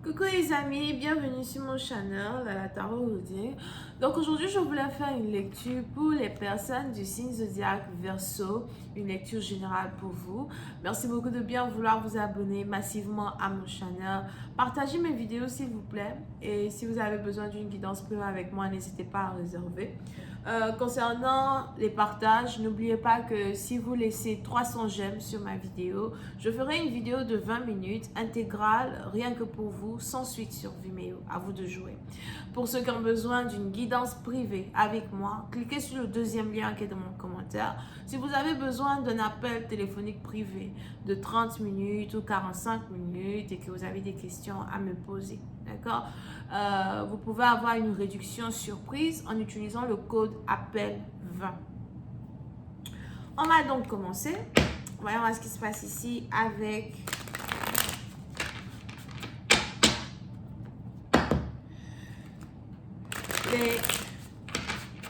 Coucou les amis, bienvenue sur mon channel la Tarot Reading. Donc aujourd'hui je voulais faire une lecture pour les personnes du signe zodiaque Verseau, une lecture générale pour vous. Merci beaucoup de bien vouloir vous abonner massivement à mon channel. Partagez mes vidéos s'il vous plaît et si vous avez besoin d'une guidance privée avec moi, n'hésitez pas à réserver. Concernant les partages, n'oubliez pas que si vous laissez 300 j'aime sur ma vidéo, je ferai une vidéo de 20 minutes intégrale, rien que pour vous, sans suite sur Vimeo. À vous de jouer. Pour ceux qui ont besoin d'une guidance privée avec moi, cliquez sur le deuxième lien qui est dans mon commentaire. Si vous avez besoin d'un appel téléphonique privé de 30 minutes ou 45 minutes et que vous avez des questions à me poser, d'accord? Vous pouvez avoir une réduction surprise en utilisant le code appel 20. On va donc commencer. Voyons voir ce qui se passe ici avec les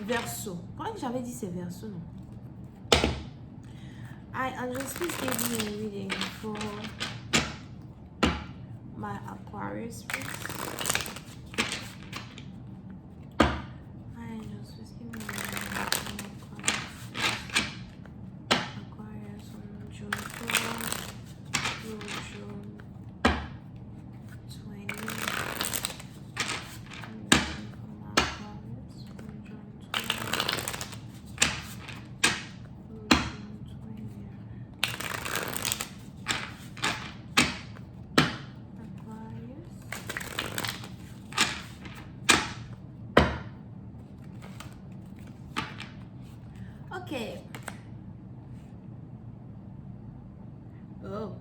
Verseaux. Pourquoi j'avais dit c'est Verseaux, non? I'm just give me a reading for my Aquarius, please. Ok. Oh.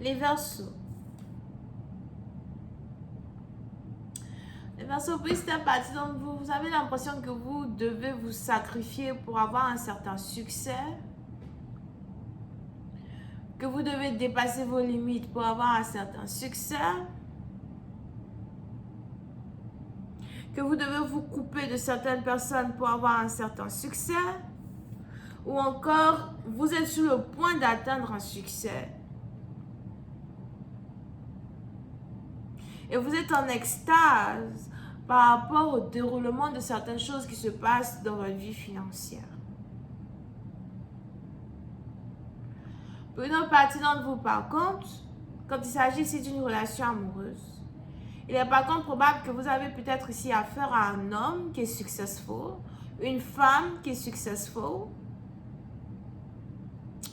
Les Verseaux. Les Verseaux, puis c'est un parti d'entre vous. Vous avez l'impression que vous devez vous sacrifier pour avoir un certain succès. Que vous devez dépasser vos limites pour avoir un certain succès. Que vous devez vous couper de certaines personnes pour avoir un certain succès. Ou encore, vous êtes sur le point d'atteindre un succès. Et vous êtes en extase par rapport au déroulement de certaines choses qui se passent dans votre vie financière. Pour une autre partie d'entre vous, par contre, quand il s'agit ici d'une relation amoureuse, il est par contre probable que vous avez peut-être ici affaire à un homme qui est successful, une femme qui est successful,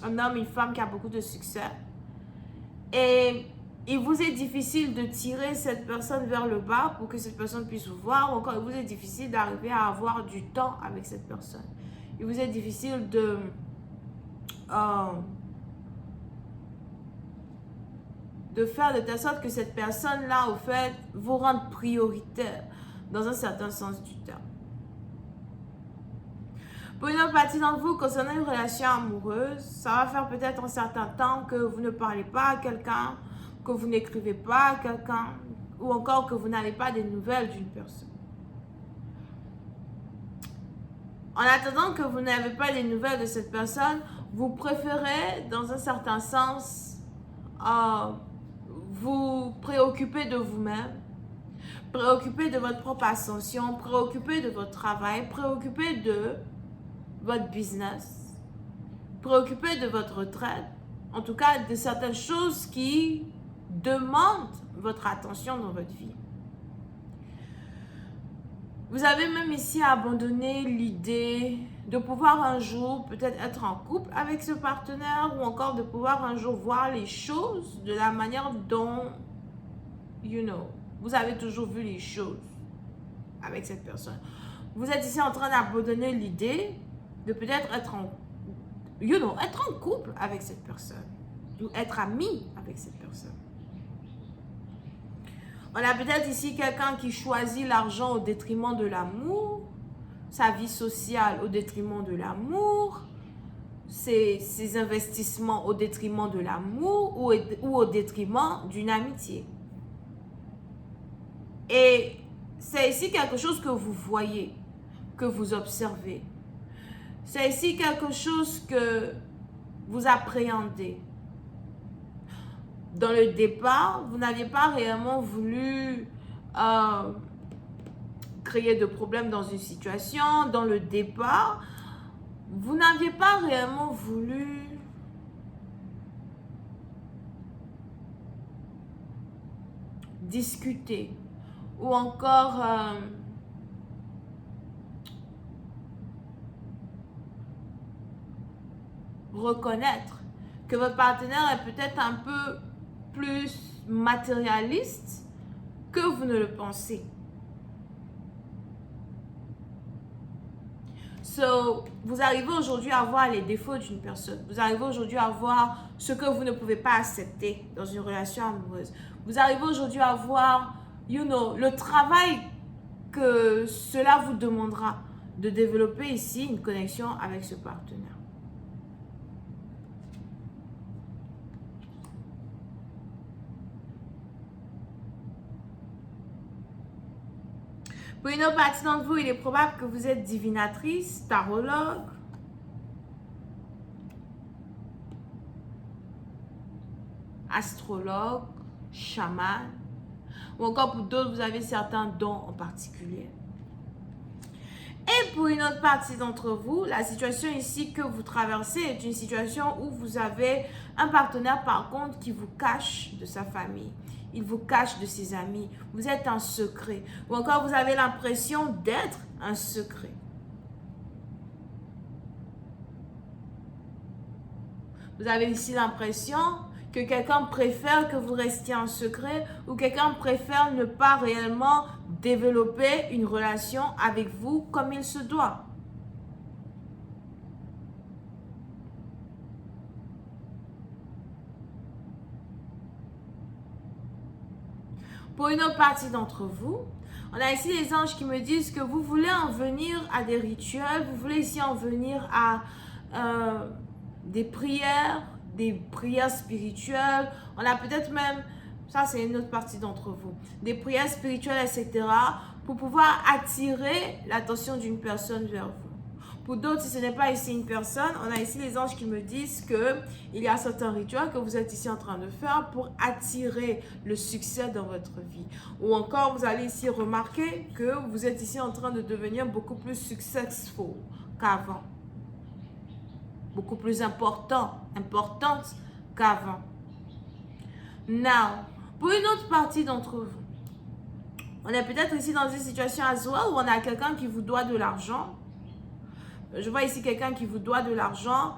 un homme, une femme qui a beaucoup de succès. Et il vous est difficile de tirer cette personne vers le bas pour que cette personne puisse vous voir. Ou encore, il vous est difficile d'arriver à avoir du temps avec cette personne. Il vous est difficile de faire de telle sorte que cette personne-là, au fait, vous rende prioritaire dans un certain sens du terme. Pour une autre partie d'entre vous, concernant une relation amoureuse, ça va faire peut-être un certain temps que vous ne parlez pas à quelqu'un, que vous n'écrivez pas à quelqu'un, ou encore que vous n'avez pas des nouvelles d'une personne. En attendant que vous n'avez pas des nouvelles de cette personne, vous préférez, dans un certain sens, vous préoccuper de vous-même, préoccuper de votre propre ascension, préoccuper de votre travail, préoccuper de votre business, préoccuper de votre retraite, en tout cas de certaines choses qui demandent votre attention dans votre vie. Vous avez même ici abandonné l'idée de pouvoir un jour peut-être être en couple avec ce partenaire ou encore de pouvoir un jour voir les choses de la manière dont, vous avez toujours vu les choses avec cette personne. Vous êtes ici en train d'abandonner l'idée de peut-être être être en couple avec cette personne ou être ami avec cette personne. On a peut-être ici quelqu'un qui choisit l'argent au détriment de l'amour, sa vie sociale au détriment de l'amour, ses investissements au détriment de l'amour ou au détriment d'une amitié. Et c'est ici quelque chose que vous voyez, que vous observez. C'est ici quelque chose que vous appréhendez. Dans le départ, vous n'aviez pas réellement voulu créer de problèmes dans une situation. Dans le départ, vous n'aviez pas réellement voulu discuter ou encore reconnaître que votre partenaire est peut-être un peu plus matérialiste que vous ne le pensez. So, vous arrivez aujourd'hui à voir les défauts d'une personne. Vous arrivez aujourd'hui à voir ce que vous ne pouvez pas accepter dans une relation amoureuse. Vous arrivez aujourd'hui à voir, le travail que cela vous demandera de développer ici une connexion avec ce partenaire. Pour une autre partie d'entre vous, il est probable que vous êtes divinatrice, tarologue, astrologue, chaman, ou encore pour d'autres, vous avez certains dons en particulier. Et pour une autre partie d'entre vous, la situation ici que vous traversez est une situation où vous avez un partenaire par contre qui vous cache de sa famille. Il vous cache de ses amis. Vous êtes un secret. Ou encore vous avez l'impression d'être un secret. Vous avez ici l'impression que quelqu'un préfère que vous restiez en secret ou quelqu'un préfère ne pas réellement développer une relation avec vous comme il se doit. Pour une autre partie d'entre vous, on a ici les anges qui me disent que vous voulez en venir à des rituels, vous voulez ici en venir à des prières spirituelles. On a peut-être même, ça c'est une autre partie d'entre vous, des prières spirituelles, etc. pour pouvoir attirer l'attention d'une personne vers vous. Pour d'autres, si ce n'est pas ici une personne, on a ici les anges qui me disent qu'il y a certains rituels que vous êtes ici en train de faire pour attirer le succès dans votre vie. Ou encore, vous allez ici remarquer que vous êtes ici en train de devenir beaucoup plus successful qu'avant. Beaucoup plus importante qu'avant. Now, pour une autre partie d'entre vous, on est peut-être ici dans une situation as well où on a quelqu'un qui vous doit de l'argent. Je vois ici quelqu'un qui vous doit de l'argent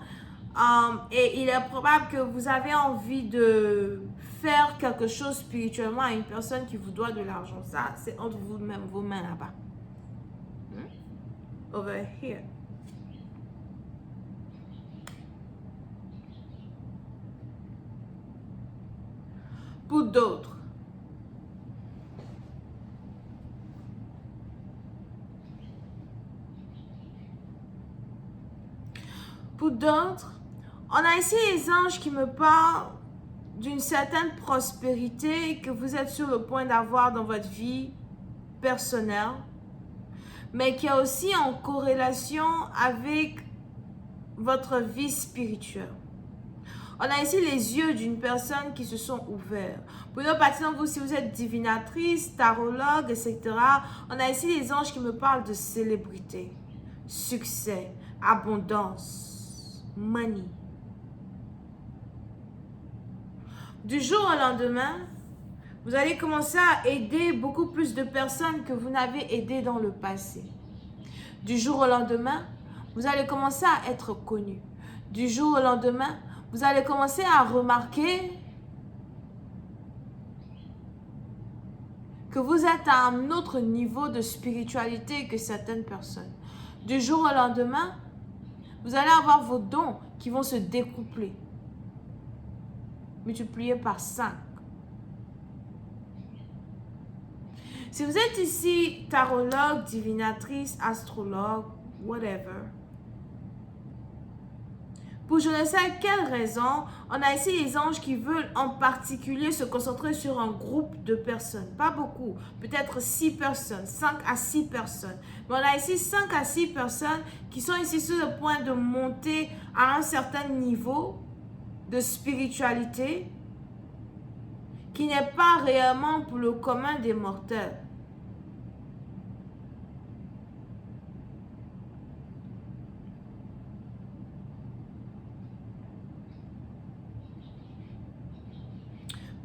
et il est probable que vous avez envie de faire quelque chose spirituellement à une personne qui vous doit de l'argent. Ça, c'est entre vous-même, vos mains là-bas. Over here. Pour d'autres, on a ici les anges qui me parlent d'une certaine prospérité que vous êtes sur le point d'avoir dans votre vie personnelle, mais qui est aussi en corrélation avec votre vie spirituelle. On a ici les yeux d'une personne qui se sont ouverts. Pour une partie d'entre vous, si vous êtes divinatrice, tarologue, etc., on a ici les anges qui me parlent de célébrité, succès, abondance, money. Du jour au lendemain, vous allez commencer à aider beaucoup plus de personnes que vous n'avez aidé dans le passé. Du jour au lendemain, vous allez commencer à être connu. Du jour au lendemain, vous allez commencer à remarquer que vous êtes à un autre niveau de spiritualité que certaines personnes. Du jour au lendemain, vous allez avoir vos dons qui vont se découpler, multipliés par 5. Si vous êtes ici tarologue, divinatrice, astrologue, whatever, Pour je ne sais quelle raison, on a ici les anges qui veulent en particulier se concentrer sur un groupe de personnes. Pas beaucoup, peut-être 6 personnes, 5 à 6 personnes. Mais on a ici 5 à 6 personnes qui sont ici sur le point de monter à un certain niveau de spiritualité qui n'est pas réellement pour le commun des mortels.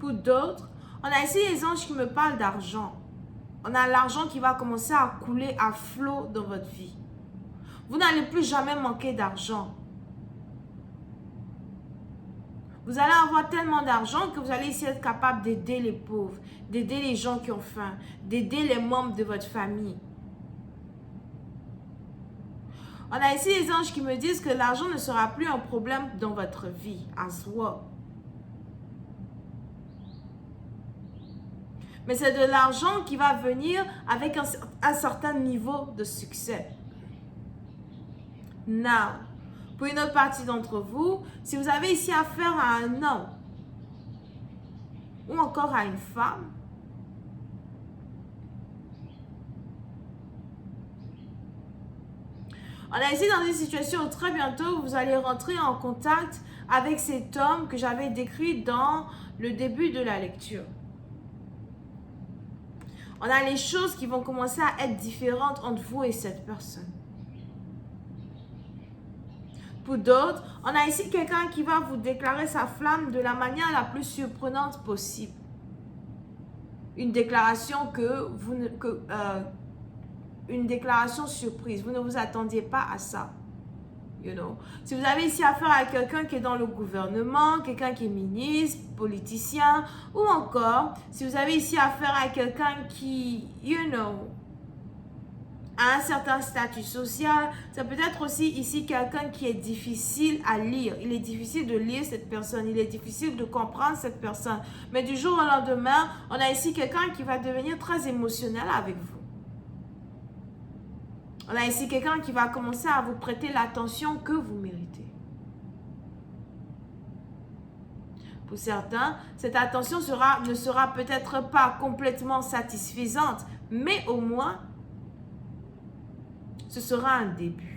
Pour d'autres, on a ici les anges qui me parlent d'argent. On a l'argent qui va commencer à couler à flot dans votre vie. Vous n'allez plus jamais manquer d'argent. Vous allez avoir tellement d'argent que vous allez ici être capable d'aider les pauvres, d'aider les gens qui ont faim, d'aider les membres de votre famille. On a ici les anges qui me disent que l'argent ne sera plus un problème dans votre vie, as well. Mais c'est de l'argent qui va venir avec un certain niveau de succès. Now, pour une autre partie d'entre vous, si vous avez ici affaire à un homme ou encore à une femme, on est ici dans une situation où très bientôt vous allez rentrer en contact avec cet homme que j'avais décrit dans le début de la lecture. On a les choses qui vont commencer à être différentes entre vous et cette personne. Pour d'autres, on a ici quelqu'un qui va vous déclarer sa flamme de la manière la plus surprenante possible. Une déclaration une déclaration surprise. Vous ne vous attendiez pas à ça. You know. Si vous avez ici affaire à quelqu'un qui est dans le gouvernement, quelqu'un qui est ministre, politicien, ou encore, si vous avez ici affaire à quelqu'un qui, a un certain statut social, ça peut être aussi ici quelqu'un qui est difficile à lire. Il est difficile de lire cette personne, il est difficile de comprendre cette personne. Mais du jour au lendemain, on a ici quelqu'un qui va devenir très émotionnel avec vous. On a ici quelqu'un qui va commencer à vous prêter l'attention que vous méritez. Pour certains, cette attention ne sera peut-être pas complètement satisfaisante, mais au moins, ce sera un début.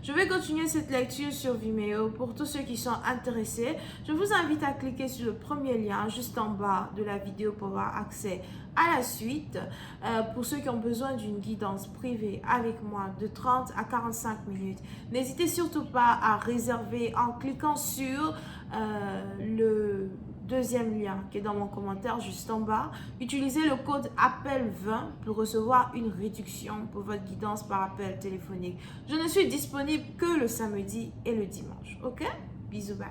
Je vais continuer cette lecture sur Vimeo. Pour tous ceux qui sont intéressés, je vous invite à cliquer sur le premier lien juste en bas de la vidéo pour avoir accès à la suite. Pour ceux qui ont besoin d'une guidance privée avec moi de 30 à 45 minutes, n'hésitez surtout pas à réserver en cliquant sur le deuxième lien qui est dans mon commentaire juste en bas. Utilisez le code APPEL20 pour recevoir une réduction pour votre guidance par appel téléphonique. Je ne suis disponible que le samedi et le dimanche. Ok? Bisous, bye.